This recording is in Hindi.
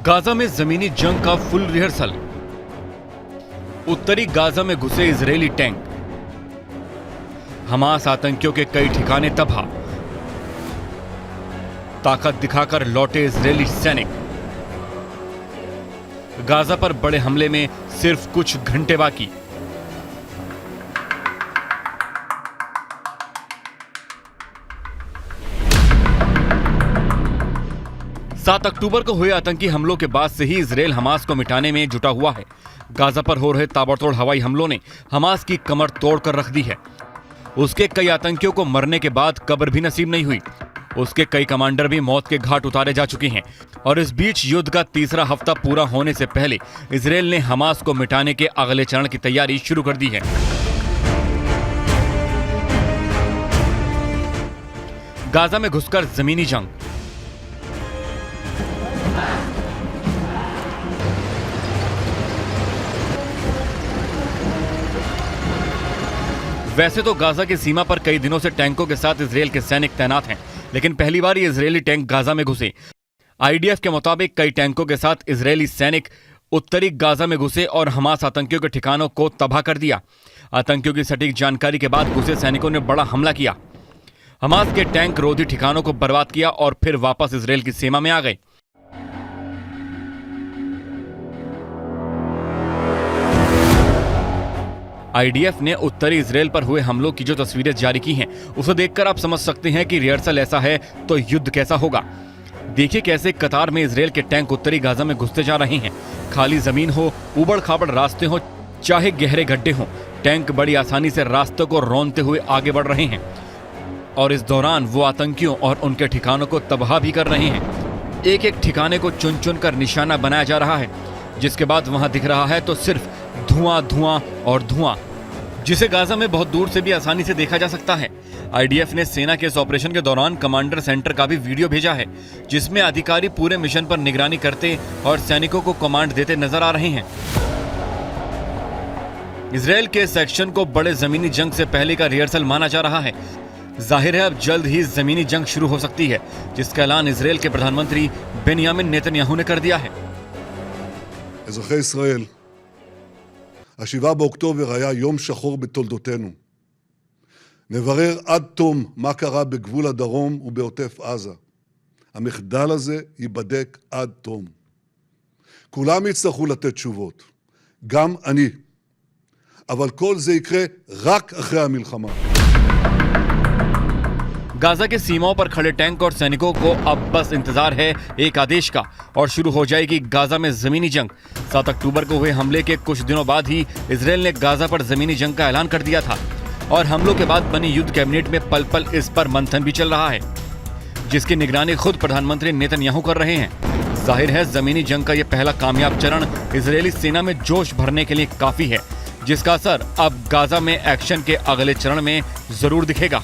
गाजा में जमीनी जंग का फुल रिहर्सल। उत्तरी गाजा में घुसे इजरायली टैंक। हमास आतंकियों के कई ठिकाने तबाह। ताकत दिखाकर लौटे इजरायली सैनिक। गाजा पर बड़े हमले में सिर्फ कुछ घंटे बाकी। सात अक्टूबर को हुए आतंकी हमलों के बाद से ही इजरायल हमास को मिटाने में जुटा हुआ है। गाजा पर हो रहे ताबड़तोड़ हवाई हमलों ने हमास की कमर तोड़कर रख दी है। उसके कई आतंकियों को मरने के बाद कब्र भी नसीब नहीं हुई। उसके कई कमांडर भी मौत के घाट उतारे जा चुके हैं। और इस बीच युद्ध का तीसरा हफ्ता पूरा होने से पहले इजरायल ने हमास को मिटाने के अगले चरण की तैयारी शुरू कर दी है। गाजा में घुसकर जमीनी जंग। वैसे तो गाजा की सीमा पर कई दिनों से टैंकों के साथ इजरायल के सैनिक तैनात हैं, लेकिन पहली बार ये इजरायली टैंक गाजा में घुसे। आईडीएफ के मुताबिक कई टैंकों के साथ इजरायली सैनिक उत्तरी गाजा में घुसे और हमास आतंकियों के ठिकानों को तबाह कर दिया। आतंकियों की सटीक जानकारी के बाद घुसे सैनिकों ने बड़ा हमला किया। हमास के टैंक रोधी ठिकानों को बर्बाद किया और फिर वापस इजरायल की सीमा में आ गए। आईडीएफ ने उत्तरी इजरायल पर हुए हमलों की जो तस्वीरें जारी की हैं, उसे देखकर आप समझ सकते हैं कि रिहर्सल ऐसा है तो युद्ध कैसा होगा। देखिए कैसे कतार में इजरायल के टैंक उत्तरी गाजा में घुसते जा रहे हैं। खाली जमीन हो, उबड़ खाबड़ रास्ते हो, चाहे गहरे गड्ढे हो, टैंक बड़ी आसानी से रास्तों को रौंदते हुए आगे बढ़ रहे हैं। और इस दौरान वो आतंकियों और उनके ठिकानों को तबाह भी कर रहे हैं। एक एक ठिकाने को चुन चुन कर निशाना बनाया जा रहा है, जिसके बाद वहां दिख रहा है तो सिर्फ धुआं धुआं और धुआं, जिसे गाजा में बहुत दूर से भी आसानी से देखा जा सकता है। आईडीएफ ने सेना के इस ऑपरेशन के दौरान कमांडर सेंटर का भी वीडियो भेजा है, जिसमें अधिकारी पूरे मिशन पर निगरानी करते और सैनिकों को कमांड देते नजर आ रहे हैं। इजरायल के सेक्शन को बड़े जमीनी जंग से पहले का रिहर्सल माना जा रहा है। जाहिर है अब जल्द ही जमीनी जंग शुरू हो सकती है, जिसका ऐलान इजरायल के प्रधानमंत्री बेंयामिन नेतन्याहू ने कर दिया है। אזרחי ישראל, ה-7 באוקטובר היה יום שחור בתולדותינו. נברר עד תום מה קרה בגבול הדרום ובעוטף עזה. המחדל הזה ייבדק עד תום. כולם יצטרכו לתת תשובות, גם אני. אבל כל זה יקרה רק אחרי המלחמה. गाजा के सीमाओं पर खड़े टैंक और सैनिकों को अब बस इंतजार है एक आदेश का और शुरू हो जाएगी गाजा में जमीनी जंग। 7 अक्टूबर को हुए हमले के कुछ दिनों बाद ही इजरायल ने गाजा पर जमीनी जंग का ऐलान कर दिया था और हमलों के बाद बनी युद्ध कैबिनेट में पल पल इस पर मंथन भी चल रहा है, जिसकी निगरानी खुद प्रधानमंत्री नेतन्याहू कर रहे हैं। जाहिर है जमीनी जंग का यह पहला कामयाब चरण इजरायली सेना में जोश भरने के लिए काफी है, जिसका असर अब गाजा में एक्शन के अगले चरण में जरूर दिखेगा।